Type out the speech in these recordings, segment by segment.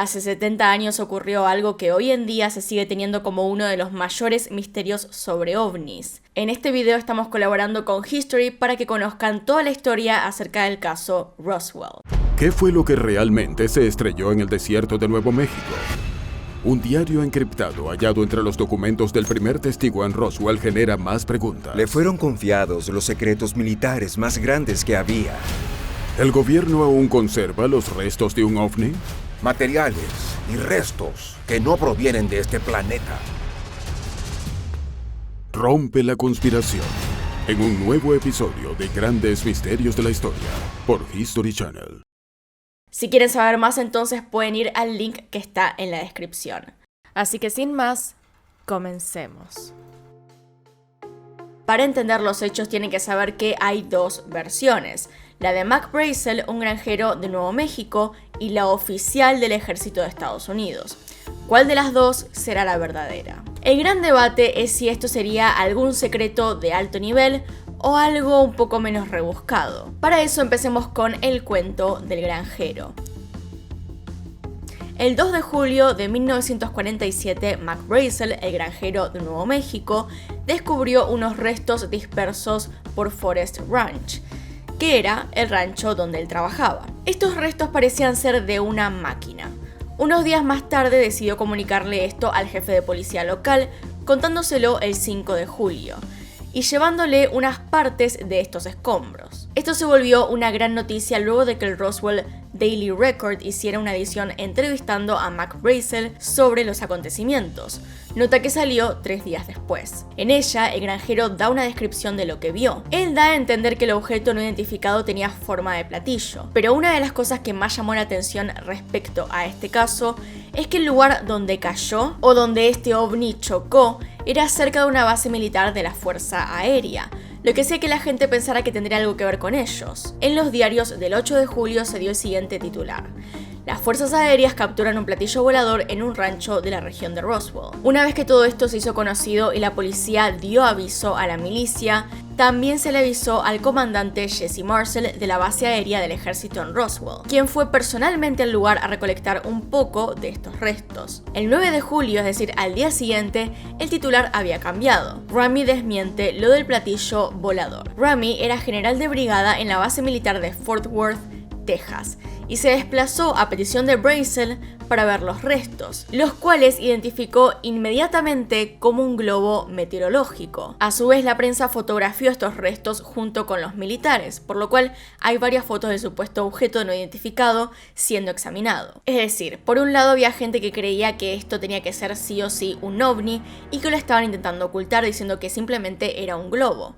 Hace 70 años ocurrió algo que hoy en día se sigue teniendo como uno de los mayores misterios sobre ovnis. En este video estamos colaborando con History para que conozcan toda la historia acerca del caso Roswell. ¿Qué fue lo que realmente se estrelló en el desierto de Nuevo México? Un diario encriptado hallado entre los documentos del primer testigo en Roswell genera más preguntas. Le fueron confiados los secretos militares más grandes que había. ¿El gobierno aún conserva los restos de un ovni? Materiales y restos que no provienen de este planeta. Rompe la conspiración en un nuevo episodio de Grandes Misterios de la Historia por History Channel. Si quieren saber más, entonces pueden ir al link que está en la descripción. Así que sin más, comencemos. Para entender los hechos tienen que saber que hay dos versiones. La de Mac Brazel, un granjero de Nuevo México, y la oficial del ejército de Estados Unidos. ¿Cuál de las dos será la verdadera? El gran debate es si esto sería algún secreto de alto nivel o algo un poco menos rebuscado. Para eso empecemos con el cuento del granjero. El 2 de julio de 1947, Mac Brazel, el granjero de Nuevo México, descubrió unos restos dispersos por Forest Ranch, que era el rancho donde él trabajaba. Estos restos parecían ser de una máquina. Unos días más tarde decidió comunicarle esto al jefe de policía local, contándoselo el 5 de julio, y llevándole unas partes de estos escombros. Esto se volvió una gran noticia luego de que el Roswell Daily Record hiciera una edición entrevistando a Mac Brazel sobre los acontecimientos, nota que salió 3 días después. En ella, el granjero da una descripción de lo que vio. Él da a entender que el objeto no identificado tenía forma de platillo, pero una de las cosas que más llamó la atención respecto a este caso es que el lugar donde cayó o donde este ovni chocó era cerca de una base militar de la Fuerza Aérea, lo que hacía que la gente pensara que tendría algo que ver con ellos. En los diarios del 8 de julio se dio el siguiente titular: las fuerzas aéreas capturan un platillo volador en un rancho de la región de Roswell. Una vez que todo esto se hizo conocido y la policía dio aviso a la milicia, también se le avisó al comandante Jesse Marcel de la base aérea del ejército en Roswell, quien fue personalmente al lugar a recolectar un poco de estos restos. El 9 de julio, es decir, al día siguiente, el titular había cambiado. Ramey desmiente lo del platillo volador. Ramey era general de brigada en la base militar de Fort Worth, Texas, y se desplazó a petición de Brazel para ver los restos, los cuales identificó inmediatamente como un globo meteorológico. A su vez, la prensa fotografió estos restos junto con los militares, por lo cual hay varias fotos del supuesto objeto no identificado siendo examinado. Es decir, por un lado había gente que creía que esto tenía que ser sí o sí un ovni y que lo estaban intentando ocultar diciendo que simplemente era un globo.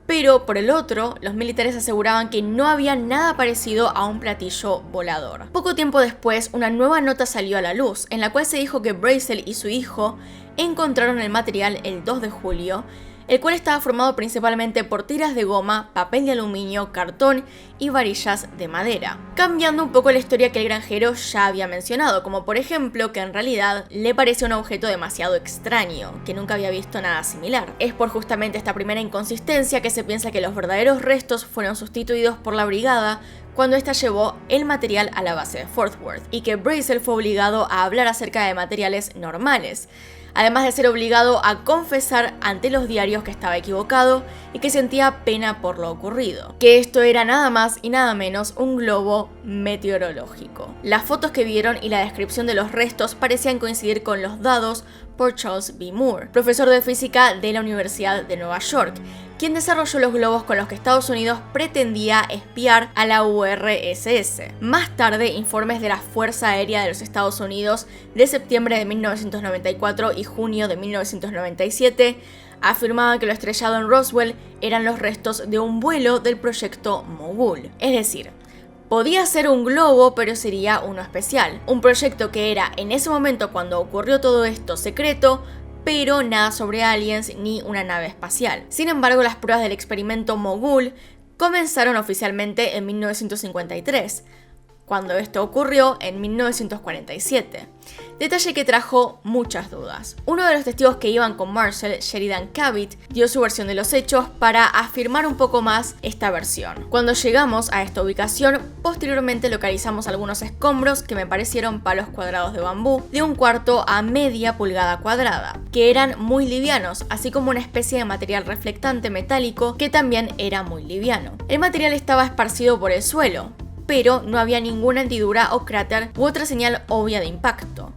Pero por el otro, los militares aseguraban que no había nada parecido a un platillo volador. Poco tiempo después, una nueva nota salió a la luz, en la cual se dijo que Brazel y su hijo encontraron el material el 2 de julio, el cual estaba formado principalmente por tiras de goma, papel de aluminio, cartón y varillas de madera, cambiando un poco la historia que el granjero ya había mencionado, como por ejemplo que en realidad le pareció un objeto demasiado extraño, que nunca había visto nada similar. Es por justamente esta primera inconsistencia que se piensa que los verdaderos restos fueron sustituidos por la brigada cuando ésta llevó el material a la base de Fort Worth, y que Brazel fue obligado a hablar acerca de materiales normales, además de ser obligado a confesar ante los diarios que estaba equivocado y que sentía pena por lo ocurrido, que esto era nada más y nada menos un globo meteorológico. Las fotos que vieron y la descripción de los restos parecían coincidir con los dados por Charles B. Moore, profesor de física de la Universidad de Nueva York, quien desarrolló los globos con los que Estados Unidos pretendía espiar a la URSS. Más tarde, informes de la Fuerza Aérea de los Estados Unidos de septiembre de 1994 y junio de 1997 afirmaban que lo estrellado en Roswell eran los restos de un vuelo del proyecto Mogul. Es decir, podía ser un globo, pero sería uno especial. Un proyecto que era, en ese momento cuando ocurrió todo esto, secreto, pero nada sobre aliens ni una nave espacial. Sin embargo, las pruebas del experimento Mogul comenzaron oficialmente en 1953, cuando esto ocurrió en 1947. Detalle que trajo muchas dudas. Uno de los testigos que iban con Marcel, Sheridan Cavitt, dio su versión de los hechos para afirmar un poco más esta versión. Cuando llegamos a esta ubicación, posteriormente localizamos algunos escombros que me parecieron palos cuadrados de bambú de 1/4 a media pulgada cuadrada, que eran muy livianos, así como una especie de material reflectante metálico que también era muy liviano. El material estaba esparcido por el suelo, pero no había ninguna hendidura o cráter u otra señal obvia de impacto.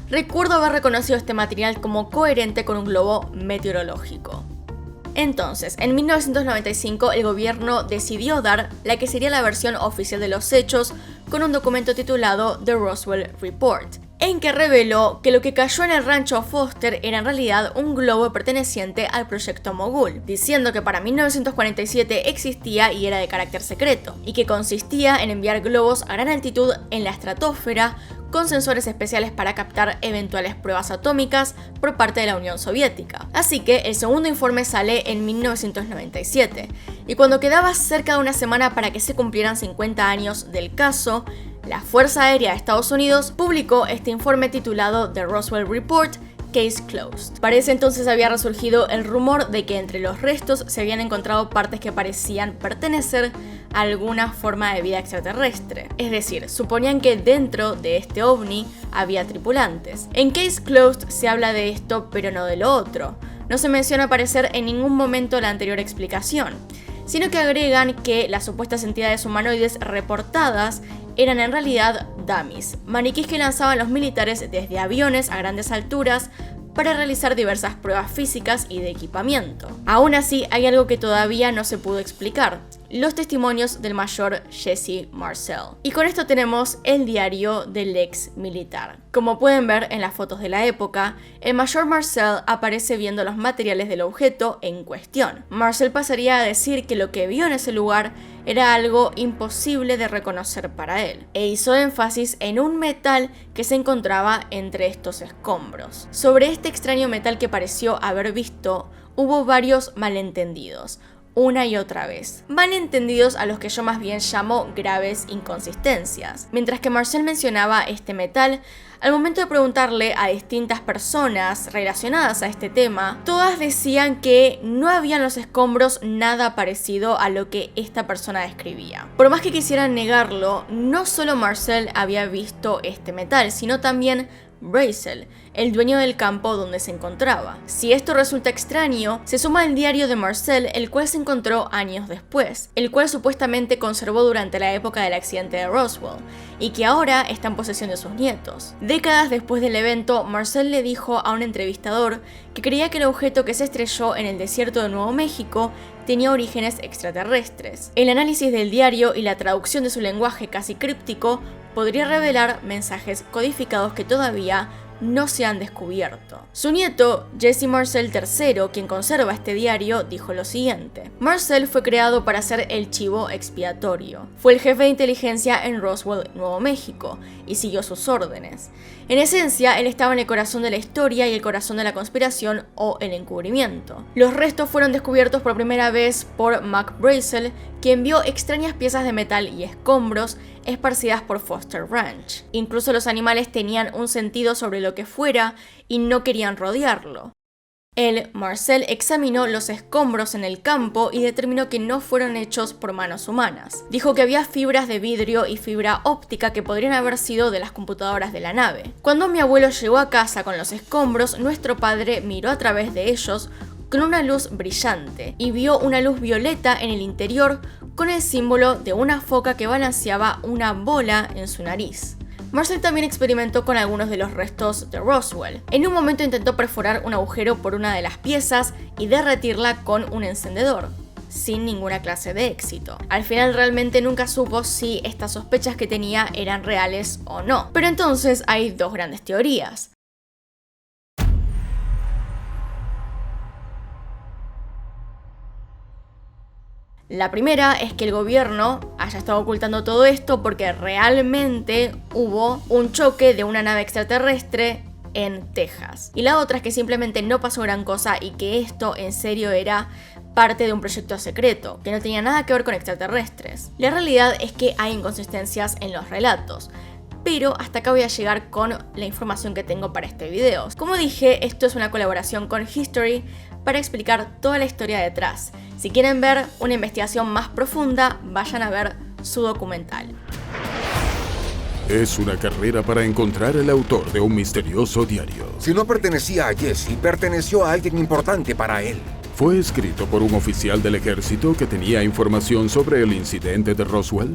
Recuerdo haber reconocido este material como coherente con un globo meteorológico. Entonces, en 1995 el gobierno decidió dar la que sería la versión oficial de los hechos con un documento titulado The Roswell Report, en que reveló que lo que cayó en el rancho Foster era en realidad un globo perteneciente al proyecto Mogul, diciendo que para 1947 existía y era de carácter secreto, y que consistía en enviar globos a gran altitud en la estratosfera con sensores especiales para captar eventuales pruebas atómicas por parte de la Unión Soviética. Así que el segundo informe sale en 1997, y cuando quedaba cerca de una semana para que se cumplieran 50 años del caso, la Fuerza Aérea de Estados Unidos publicó este informe titulado The Roswell Report, Case Closed. Para ese entonces había resurgido el rumor de que entre los restos se habían encontrado partes que parecían pertenecer a alguna forma de vida extraterrestre. Es decir, suponían que dentro de este ovni había tripulantes. En Case Closed se habla de esto, pero no de lo otro. No se menciona aparecer en ningún momento la anterior explicación, sino que agregan que las supuestas entidades humanoides reportadas eran en realidad dummies, maniquís que lanzaban los militares desde aviones a grandes alturas para realizar diversas pruebas físicas y de equipamiento. Aún así, hay algo que todavía no se pudo explicar: los testimonios del mayor Jesse Marcel. Y con esto tenemos el diario del ex militar. Como pueden ver en las fotos de la época, el mayor Marcel aparece viendo los materiales del objeto en cuestión. Marcel pasaría a decir que lo que vio en ese lugar era algo imposible de reconocer para él, e hizo énfasis en un metal que se encontraba entre estos escombros. Sobre este extraño metal que pareció haber visto, hubo varios malentendidos, una y otra vez. Malentendidos a los que yo más bien llamo graves inconsistencias. Mientras que Marcel mencionaba este metal, al momento de preguntarle a distintas personas relacionadas a este tema, todas decían que no había en los escombros nada parecido a lo que esta persona describía. Por más que quisieran negarlo, no solo Marcel había visto este metal, sino también Brazel, el dueño del campo donde se encontraba. Si esto resulta extraño, se suma el diario de Marcel, el cual se encontró años después, el cual supuestamente conservó durante la época del accidente de Roswell, y que ahora está en posesión de sus nietos. Décadas después del evento, Marcel le dijo a un entrevistador que creía que el objeto que se estrelló en el desierto de Nuevo México tenía orígenes extraterrestres. El análisis del diario y la traducción de su lenguaje casi críptico podría revelar mensajes codificados que todavía no se han descubierto. Su nieto, Jesse Marcel III, quien conserva este diario, dijo lo siguiente: Marcel fue creado para ser el chivo expiatorio. Fue el jefe de inteligencia en Roswell, Nuevo México, y siguió sus órdenes. En esencia, él estaba en el corazón de la historia y el corazón de la conspiración o el encubrimiento. Los restos fueron descubiertos por primera vez por Mac Brazel, quien vio extrañas piezas de metal y escombros esparcidas por Foster Ranch. Incluso los animales tenían un sentido sobre lo que fuera y no querían rodearlo. Él, Marcel, examinó los escombros en el campo y determinó que no fueron hechos por manos humanas. Dijo que había fibras de vidrio y fibra óptica que podrían haber sido de las computadoras de la nave. Cuando mi abuelo llegó a casa con los escombros, nuestro padre miró a través de ellos con una luz brillante y vio una luz violeta en el interior con el símbolo de una foca que balanceaba una bola en su nariz. Marcel también experimentó con algunos de los restos de Roswell. En un momento intentó perforar un agujero por una de las piezas y derretirla con un encendedor, sin ninguna clase de éxito. Al final realmente nunca supo si estas sospechas que tenía eran reales o no. Pero entonces hay dos grandes teorías. La primera es que el gobierno haya estado ocultando todo esto porque realmente hubo un choque de una nave extraterrestre en Texas. Y la otra es que simplemente no pasó gran cosa y que esto en serio era parte de un proyecto secreto, que no tenía nada que ver con extraterrestres. La realidad es que hay inconsistencias en los relatos, pero hasta acá voy a llegar con la información que tengo para este video. Como dije, esto es una colaboración con History para explicar toda la historia detrás. Si quieren ver una investigación más profunda, vayan a ver su documental. Es una carrera para encontrar el autor de un misterioso diario. Si no pertenecía a Jesse, perteneció a alguien importante para él. ¿Fue escrito por un oficial del ejército que tenía información sobre el incidente de Roswell?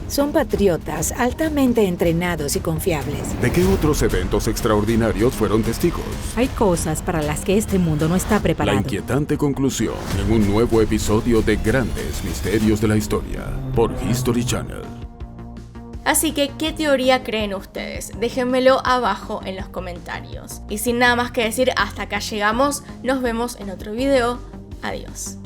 Son patriotas altamente entrenados y confiables. ¿De qué otros eventos extraordinarios fueron testigos? Hay cosas para las que este mundo no está La preparado. inquietante conclusión en un nuevo episodio de Grandes Misterios de la Historia por History Channel. Así que, ¿qué teoría creen ustedes? Déjenmelo abajo en los comentarios. Y sin nada más que decir, hasta acá llegamos. Nos vemos en otro video. Adiós.